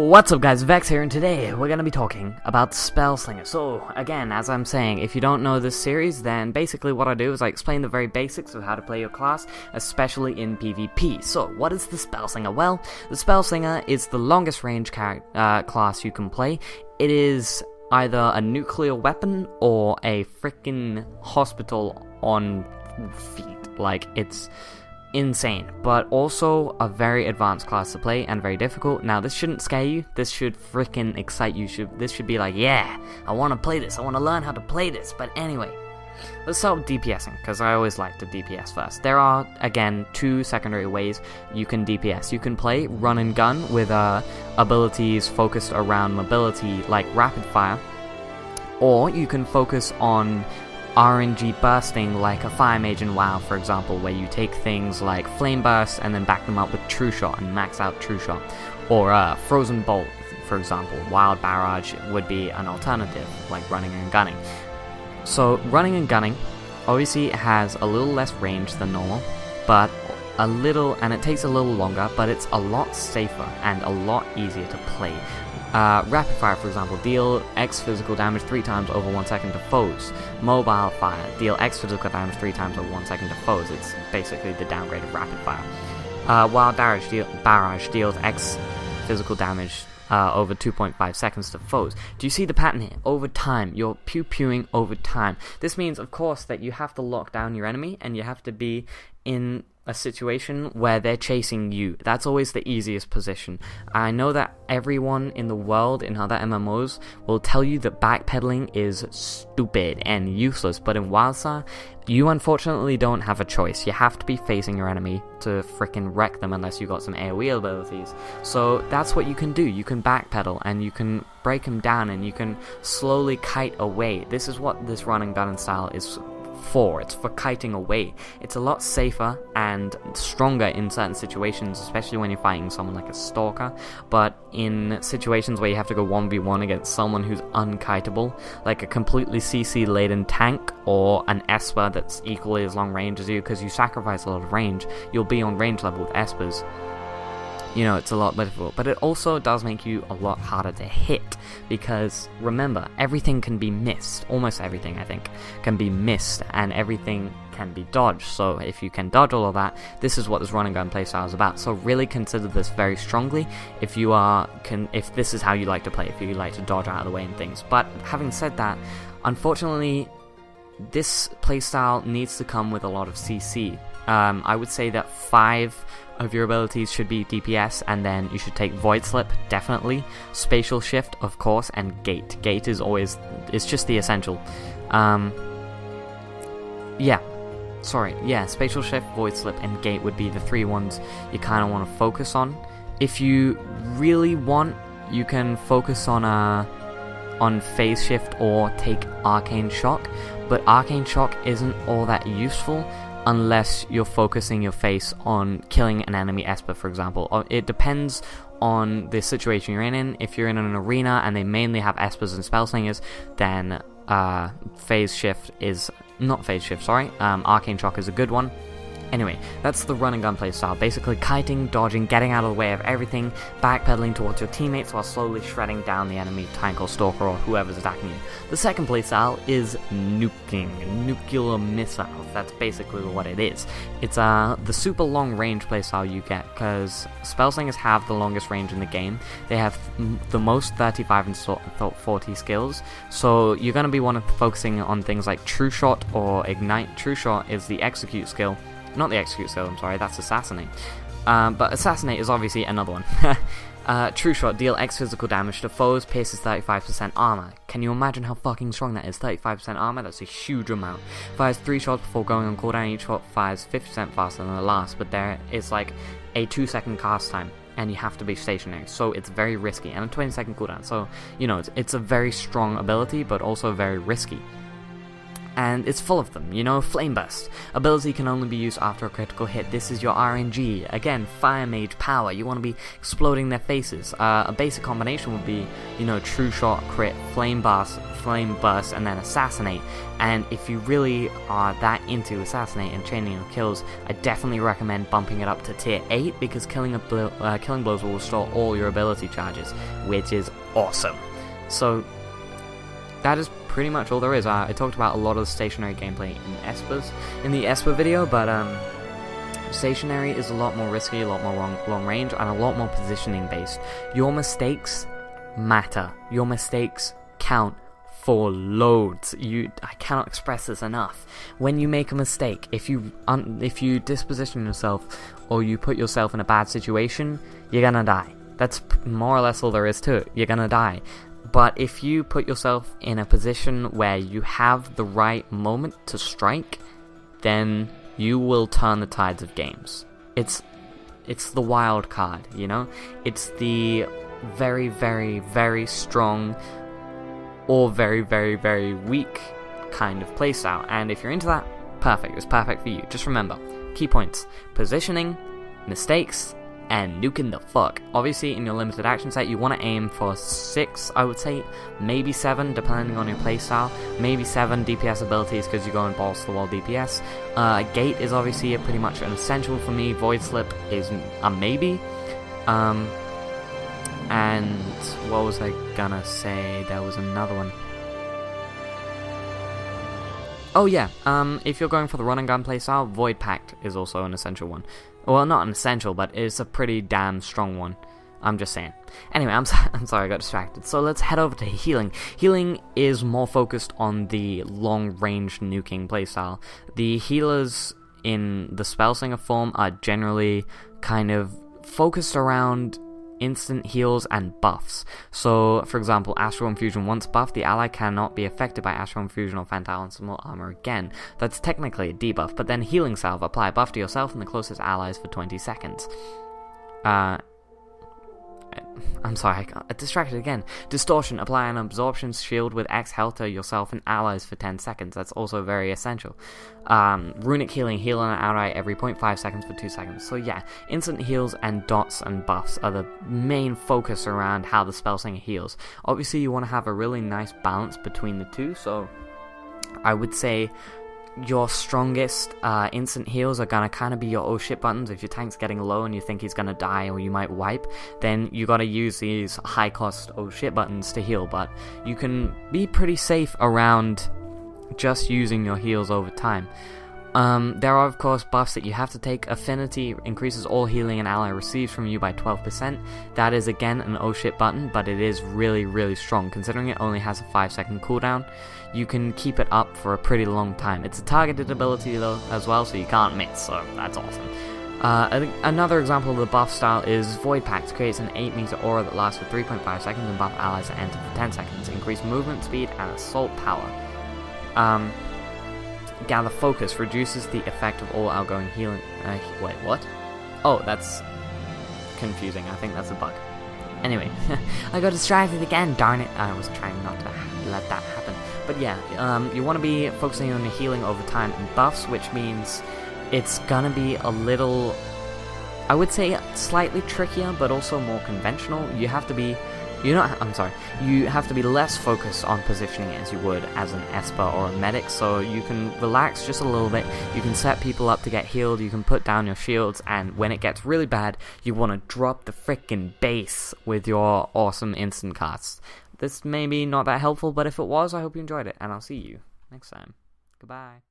What's up guys, Vex here, and today we're going to be talking about Spellslinger. So, again, as I'm saying, if you don't know this series, then basically what I do is I explain the very basics of how to play your class, especially in PvP. So, what is the Spellslinger? Well, the Spellslinger is the longest range class you can play. It is either a nuclear weapon or a freaking hospital on feet. Like, it's insane, but also a very advanced class to play and very difficult. Now, this shouldn't scare you. This should freaking excite you. This should be like, yeah, I want to play this. I want to learn how to play this. But anyway, let's start with DPSing, because I always like to DPS first. There are, again, two secondary ways you can DPS. You can play run and gun with abilities focused around mobility, like rapid fire, or you can focus on RNG bursting like a fire mage in WoW, for example, where you take things like flame burst and then back them up with true shot and max out true shot, or frozen bolt, for example. Wild barrage would be an alternative, like running and gunning. So running and gunning obviously has a little less range than normal, but and it takes a little longer, but it's a lot safer and a lot easier to play. Rapid fire, for example, deal X physical damage 3 times over 1 second to foes. Mobile fire, deal X physical damage 3 times over 1 second to foes. It's basically the downgrade of rapid fire. Wild barrage deals X physical damage over 2.5 seconds to foes. Do you see the pattern here? Over time, you're pew-pewing over time. This means, of course, that you have to lock down your enemy, and you have to be in a situation where they're chasing you. That's always the easiest position. I know that everyone in the world in other MMOs will tell you that backpedaling is stupid and useless, but in Wildstar, you unfortunately don't have a choice. You have to be facing your enemy to frickin' wreck them unless you got some AoE abilities. So that's what you can do. You can backpedal and you can break them down and you can slowly kite away. This is what this running gun style is for. It's for kiting away. It's a lot safer and stronger in certain situations, especially when you're fighting someone like a stalker, but in situations where you have to go 1v1 against someone who's unkiteable, like a completely CC laden tank or an Esper that's equally as long range as you, because you sacrifice a lot of range, you'll be on range level with Espers. You know, it's a lot difficult, but it also does make you a lot harder to hit, because remember, everything can be missed. Almost everything, I think, can be missed, and everything can be dodged. So if you can dodge all of that, this is what this run and gun playstyle is about. So really consider this very strongly if if this is how you like to play, if you like to dodge out of the way and things. But having said that, unfortunately, this playstyle needs to come with a lot of CC. I would say that 5 of your abilities should be DPS, and then you should take Void Slip, definitely, Spatial Shift, of course, and Gate. Gate is it's just the essential. Spatial Shift, Void Slip, and Gate would be the 3 ones you kind of want to focus on. If you really want, you can focus on Phase Shift or take Arcane Shock, but Arcane Shock isn't all that useful unless you're focusing your face on killing an enemy Esper, for example. It depends on the situation you're in. If you're in an arena and they mainly have Espers and Spellslingers, then Arcane Shock is a good one. Anyway, that's the run and gun playstyle. Basically kiting, dodging, getting out of the way of everything, backpedaling towards your teammates while slowly shredding down the enemy tank or stalker or whoever's attacking you. The second playstyle is nuking, nuclear missiles. That's basically what it is. It's the super long range playstyle you get, because Spellslingers have the longest range in the game. They have the most 35 and 40 skills, so you're going to be focusing on things like True Shot or Ignite. True Shot is the execute skill. Not the execute skill, I'm sorry, that's Assassinate. But Assassinate is obviously another one. True Shot, deal X physical damage to foes, pierces 35% armor. Can you imagine how fucking strong that is? 35% armor, that's a huge amount. Fires 3 shots before going on cooldown, each shot fires 50% faster than the last, but there is like a 2-second cast time, and you have to be stationary, so it's very risky, and a 20-second cooldown, so, you know, it's a very strong ability, but also very risky. and it's full of them. You know, Flame Burst. Ability can only be used after a critical hit. This is your RNG. Again, Fire Mage power. You want to be exploding their faces. A basic combination would be, you know, True Shot, Crit, Flame Burst, and then Assassinate. And if you really are that into Assassinate and chaining your kills, I definitely recommend bumping it up to tier 8, because killing blows will restore all your ability charges, which is awesome. So that is pretty much all there is. I talked about a lot of the stationary gameplay in the Esper video, but stationary is a lot more risky, a lot more long range, and a lot more positioning based. Your mistakes matter. Your mistakes count for loads. I cannot express this enough. When you make a mistake, if you disposition yourself or you put yourself in a bad situation, you're gonna die. That's more or less all there is to it. You're gonna die. But if you put yourself in a position where you have the right moment to strike, then you will turn the tides of games. It's the wild card, you know? It's the very, very, very strong or very, very, very weak kind of playstyle. And if you're into that, perfect. It's perfect for you. Just remember, key points: positioning, mistakes, and nuking the fuck. Obviously, in your limited action set, you want to aim for 6, I would say, maybe 7, depending on your playstyle. Maybe 7 DPS abilities, because you're going balls to the wall DPS. Gate is obviously pretty much an essential for me. Void Slip is a maybe. And what was I gonna say? There was another one. Oh yeah, if you're going for the run and gun playstyle, Void Pact is also an essential one. Well, not an essential, but it's a pretty damn strong one. I'm just saying. Anyway, I'm sorry I got distracted. So let's head over to healing. Healing is more focused on the long-range nuking playstyle. The healers in the Spellslinger form are generally kind of focused around instant heals and buffs. So, for example, Astral Infusion once buffed, the ally cannot be affected by Astral Infusion or Fantile Ensemble Armor again. That's technically a debuff, but then Healing Salve, apply a buff to yourself and the closest allies for 20 seconds. I'm sorry, I got distracted again. Distortion, apply an absorption shield with X health to yourself and allies for 10 seconds. That's also very essential. Runic healing, heal on an ally every 0.5 seconds for 2 seconds. So yeah, instant heals and dots and buffs are the main focus around how the Spellslinger heals. Obviously, you want to have a really nice balance between the two, so I would say your strongest instant heals are gonna kind of be your oh shit buttons. If your tank's getting low and you think he's gonna die or you might wipe, then you gotta use these high cost oh shit buttons to heal, but you can be pretty safe around just using your heals over time. There are of course buffs that you have to take. Affinity increases all healing an ally receives from you by 12%. That is again an oh shit button, but it is really, really strong. Considering it only has a 5-second cooldown, you can keep it up for a pretty long time. It's a targeted ability though as well, so you can't miss, so that's awesome. I think another example of the buff style is Void Pact. Creates an 8-meter aura that lasts for 3.5 seconds and buff allies that enter for 10 seconds. Increase movement speed and assault power. Gather Focus reduces the effect of all outgoing healing. Wait, what? Oh, that's confusing. I think that's a bug. Anyway, I got distracted again, darn it. I was trying not to let that happen. But yeah, you want to be focusing on your healing over time and buffs, which means it's gonna be a little, I would say, slightly trickier, but also more conventional. You have to be you have to be less focused on positioning as you would as an Esper or a medic, so you can relax just a little bit, you can set people up to get healed, you can put down your shields, and when it gets really bad, you want to drop the frickin' base with your awesome instant casts. This may be not that helpful, but if it was, I hope you enjoyed it, and I'll see you next time. Goodbye.